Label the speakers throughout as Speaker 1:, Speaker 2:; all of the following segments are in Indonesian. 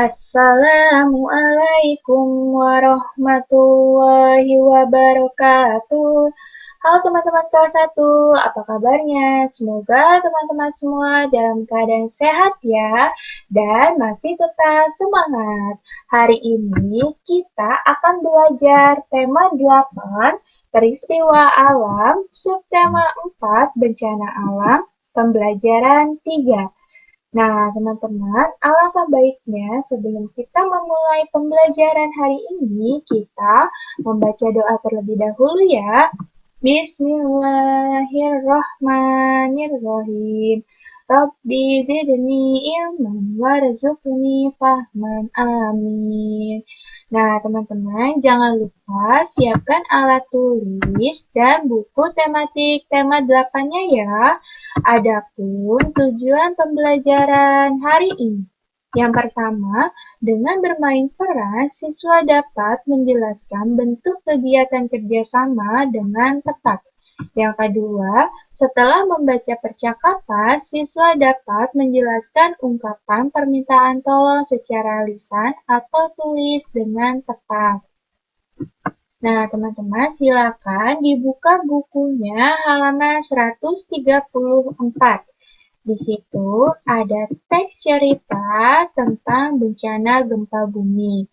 Speaker 1: Assalamualaikum warahmatullahi wabarakatuh. Halo teman-teman kelas 1, apa kabarnya? Semoga teman-teman semua dalam keadaan sehat ya, dan masih tetap semangat. Hari ini kita akan belajar tema 8, peristiwa alam, subtema 4, bencana alam, pembelajaran 3. Nah, teman-teman, alangkah baiknya sebelum kita memulai pembelajaran hari ini, kita membaca doa terlebih dahulu ya. Bismillahirrahmanirrahim. Rabbi zidni ilman warzuqni fahman. Amin. Nah, teman-teman, jangan lupa siapkan alat tulis dan buku tematik tema 8-nya ya. Adapun tujuan pembelajaran hari ini. Yang pertama, dengan bermain peran, siswa dapat menjelaskan bentuk kegiatan kerjasama dengan tepat. Yang kedua, setelah membaca percakapan, siswa dapat menjelaskan ungkapan permintaan tolong secara lisan atau tulis dengan tepat. Nah, teman-teman, silakan dibuka bukunya halaman 134. Di situ ada teks cerita tentang bencana gempa bumi.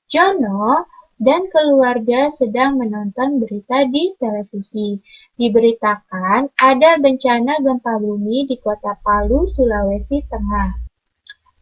Speaker 1: Jono dan keluarga sedang menonton berita di televisi. Diberitakan ada bencana gempa bumi di kota Palu, Sulawesi Tengah.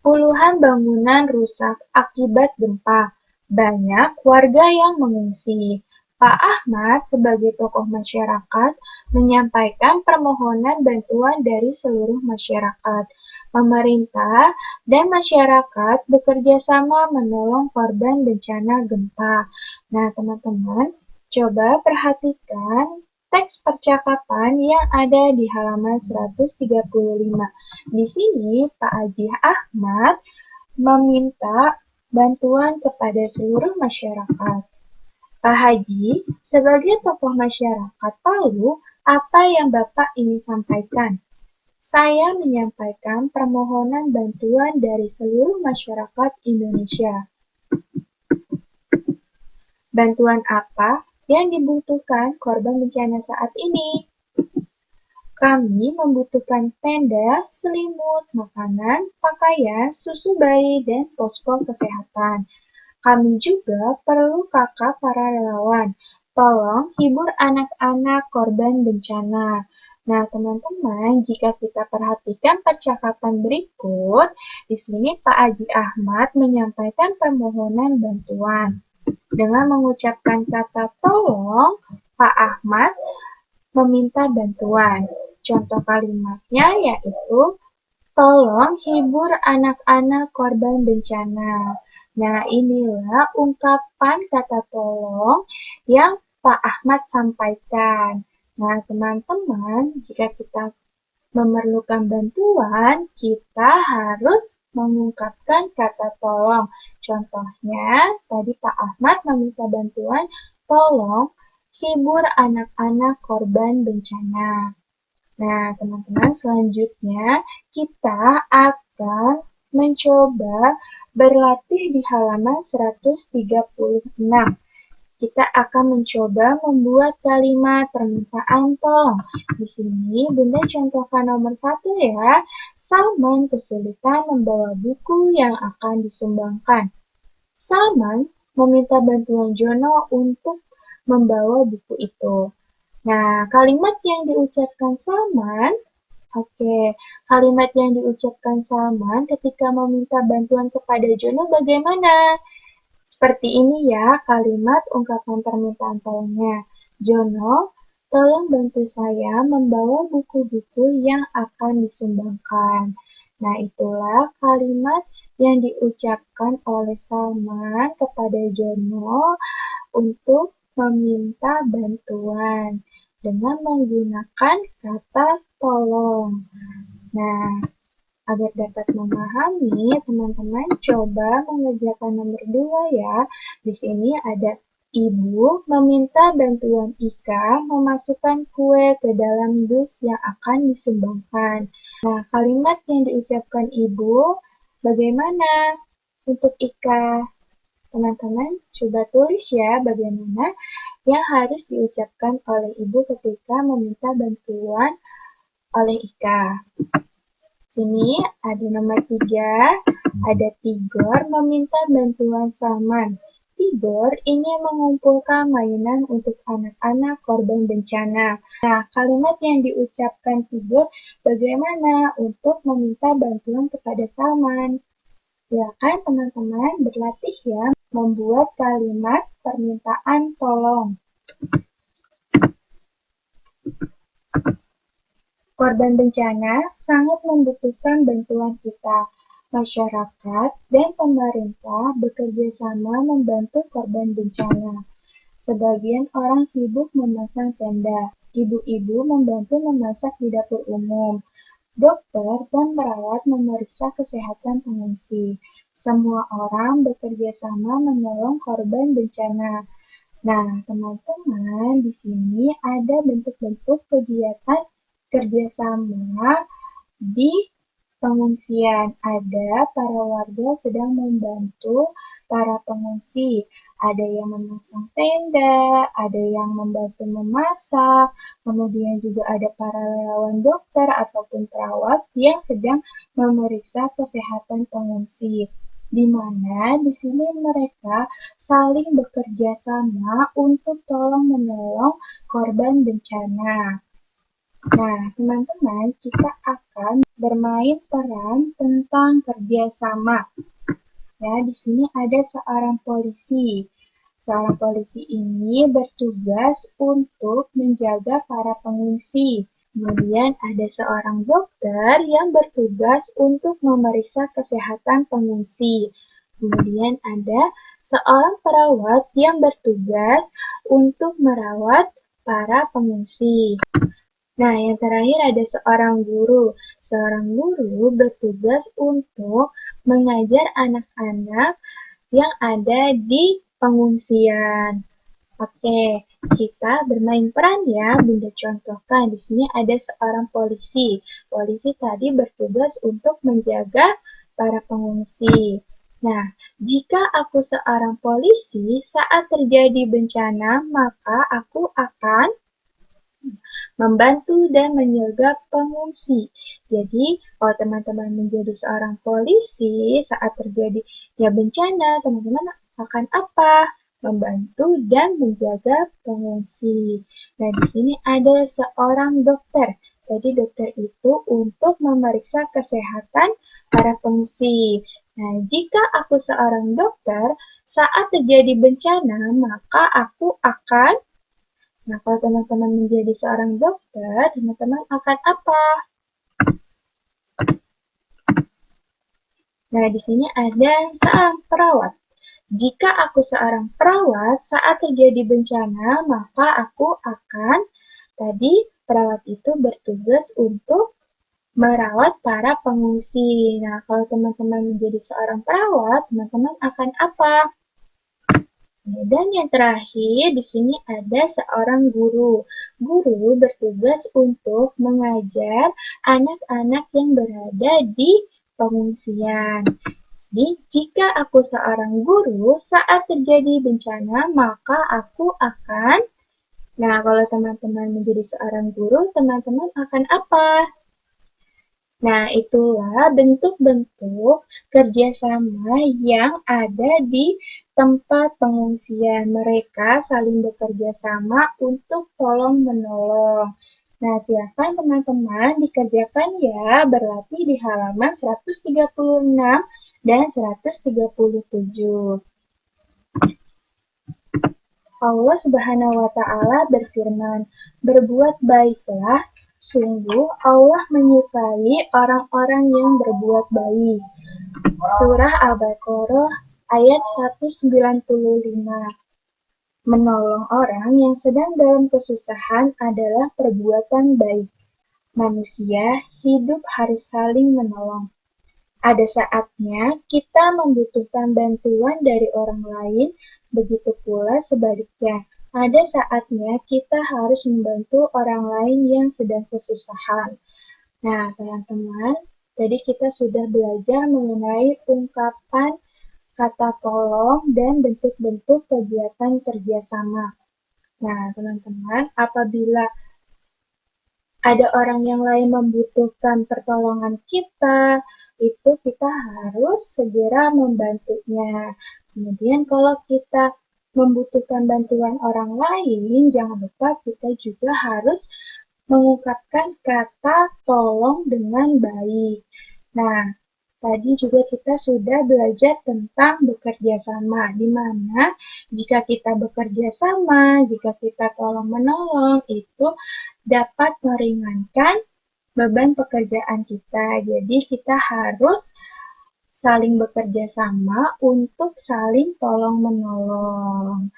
Speaker 1: Puluhan bangunan rusak akibat gempa. Banyak warga yang mengungsi. Pak Ahmad sebagai tokoh masyarakat menyampaikan permohonan bantuan dari seluruh masyarakat. Pemerintah dan masyarakat bekerja sama menolong korban bencana gempa. Nah, teman-teman, coba perhatikan teks percakapan yang ada di halaman 135. Di sini, Pak Haji Ahmad meminta bantuan kepada seluruh masyarakat. Pak Haji, sebagai tokoh masyarakat Palu, apa yang Bapak ingin sampaikan? Saya menyampaikan permohonan bantuan dari seluruh masyarakat Indonesia. Bantuan apa yang dibutuhkan korban bencana saat ini? Kami membutuhkan tenda, selimut, makanan, pakaian, susu bayi, dan posko kesehatan. Kami juga perlu kakak para relawan. Tolong hibur anak-anak korban bencana. Nah, teman-teman, jika kita perhatikan percakapan berikut, di sini Pak Haji Ahmad menyampaikan permohonan bantuan. Dengan mengucapkan kata tolong, Pak Ahmad meminta bantuan. Contoh kalimatnya yaitu, tolong hibur anak-anak korban bencana. Nah, inilah ungkapan kata tolong yang Pak Ahmad sampaikan. Nah, teman-teman, jika kita memerlukan bantuan, kita harus mengungkapkan kata tolong. Contohnya, tadi Pak Ahmad meminta bantuan, tolong hibur anak-anak korban bencana. Nah, teman-teman, selanjutnya kita akan mencoba berlatih di halaman 136. Kita akan mencoba membuat kalimat permintaan tolong. Di sini Bunda contohkan nomor 1 ya. Salman kesulitan membawa buku yang akan disumbangkan. Salman meminta bantuan Jono untuk membawa buku itu. Nah, kalimat yang diucapkan Salman, kalimat yang diucapkan Salman ketika meminta bantuan kepada Jono bagaimana? Seperti ini ya kalimat ungkapan permintaan tolongnya. Jono, tolong bantu saya membawa buku-buku yang akan disumbangkan. Nah, itulah kalimat yang diucapkan oleh Salman kepada Jono untuk meminta bantuan dengan menggunakan kata tolong. Nah, agar dapat memahami, teman-teman coba mengerjakan nomor 2 ya. Di sini ada Ibu meminta bantuan Ika memasukkan kue ke dalam dus yang akan disumbangkan. Nah, kalimat yang diucapkan Ibu bagaimana? untuk Ika. Teman-teman, coba tulis ya bagaimana yang harus diucapkan oleh ibu ketika meminta bantuan oleh Ika. Sini ada nomor 3, ada Tigor meminta bantuan Salman. Tigor ingin mengumpulkan mainan untuk anak-anak korban bencana. Nah, kalimat yang diucapkan Tigor bagaimana untuk meminta bantuan kepada Salman? Silakan teman-teman berlatih ya membuat kalimat permintaan tolong. Korban bencana sangat membutuhkan bantuan kita. Masyarakat dan pemerintah bekerja sama membantu korban bencana. Sebagian orang sibuk memasang tenda. Ibu-ibu membantu memasak di dapur umum. Dokter dan perawat memeriksa kesehatan pengungsi. Semua orang bekerja sama menolong korban bencana. Nah, teman-teman, di sini ada bentuk-bentuk kegiatan kerjasama di pengungsian. Ada para warga sedang membantu para pengungsi. Ada yang memasang tenda, ada yang membantu memasak, kemudian juga ada para relawan dokter ataupun perawat yang sedang memeriksa kesehatan pengungsi. Di mana di sini mereka saling bekerja sama untuk tolong menolong korban bencana. Nah, teman-teman, kita akan bermain peran tentang kerjasama. Ya, di sini ada seorang polisi. Seorang polisi ini bertugas untuk menjaga para pengungsi. Kemudian ada seorang dokter yang bertugas untuk memeriksa kesehatan pengungsi. Kemudian ada seorang perawat yang bertugas untuk merawat para pengungsi. Nah, yang terakhir ada seorang guru. Seorang guru bertugas untuk mengajar anak-anak yang ada di pengungsian. Oke, kita bermain peran ya. Bunda contohkan di sini ada seorang polisi. Polisi tadi bertugas untuk menjaga para pengungsi. Nah, jika aku seorang polisi, saat terjadi bencana, maka aku akan membantu dan menjaga pengungsi. Jadi, kalau teman-teman menjadi seorang polisi saat terjadi bencana, teman-teman akan apa? Membantu dan menjaga pengungsi. Nah, di sini ada seorang dokter. Jadi, dokter itu untuk memeriksa kesehatan para pengungsi. Nah, jika aku seorang dokter, saat terjadi bencana, maka aku akan kalau teman-teman menjadi seorang dokter, teman-teman akan apa? Nah, di sini ada seorang perawat. Jika aku seorang perawat, saat terjadi bencana, maka aku akan, tadi perawat itu bertugas untuk merawat para pengungsi. Nah, kalau teman-teman menjadi seorang perawat, teman-teman akan apa? Dan yang terakhir, di sini ada seorang guru. Guru bertugas untuk mengajar anak-anak yang berada di pengungsian. Jadi, jika aku seorang guru, saat terjadi bencana, maka aku akan, kalau teman-teman menjadi seorang guru, teman-teman akan apa? Nah, itulah bentuk-bentuk kerjasama yang ada di tempat pengungsian. Mereka saling bekerja sama untuk tolong-menolong. Nah, silakan teman-teman dikerjakan ya, berlatih di halaman 136 dan 137. Allah Subhanahu wa Ta'ala berfirman, "Berbuat baiklah, sungguh Allah menyukai orang-orang yang berbuat baik." Surah Al-Baqarah ayat 195. Menolong orang yang sedang dalam kesusahan adalah perbuatan baik. Manusia hidup harus saling menolong. Ada saatnya kita membutuhkan bantuan dari orang lain, begitu pula sebaliknya. Ada saatnya kita harus membantu orang lain yang sedang kesusahan. Nah, teman-teman, tadi kita sudah belajar mengenai ungkapan kata tolong, dan bentuk-bentuk kegiatan kerjasama. Nah, teman-teman, apabila ada orang yang lain membutuhkan pertolongan kita, itu kita harus segera membantunya. Kemudian kalau kita membutuhkan bantuan orang lain, jangan lupa kita juga harus mengungkapkan kata tolong dengan baik. Nah, tadi juga kita sudah belajar tentang bekerja sama, di mana jika kita bekerja sama, jika kita tolong-menolong, itu dapat meringankan beban pekerjaan kita. Jadi kita harus saling bekerja sama untuk saling tolong-menolong.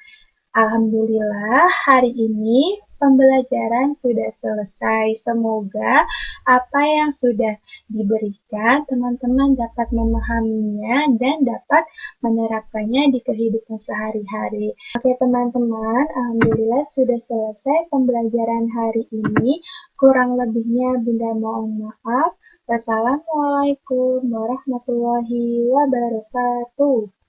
Speaker 1: Alhamdulillah, hari ini pembelajaran sudah selesai. Semoga apa yang sudah diberikan teman-teman dapat memahaminya dan dapat menerapkannya di kehidupan sehari-hari. Oke teman-teman, alhamdulillah sudah selesai pembelajaran hari ini. Kurang lebihnya Bunda mohon maaf. Wassalamualaikum warahmatullahi wabarakatuh.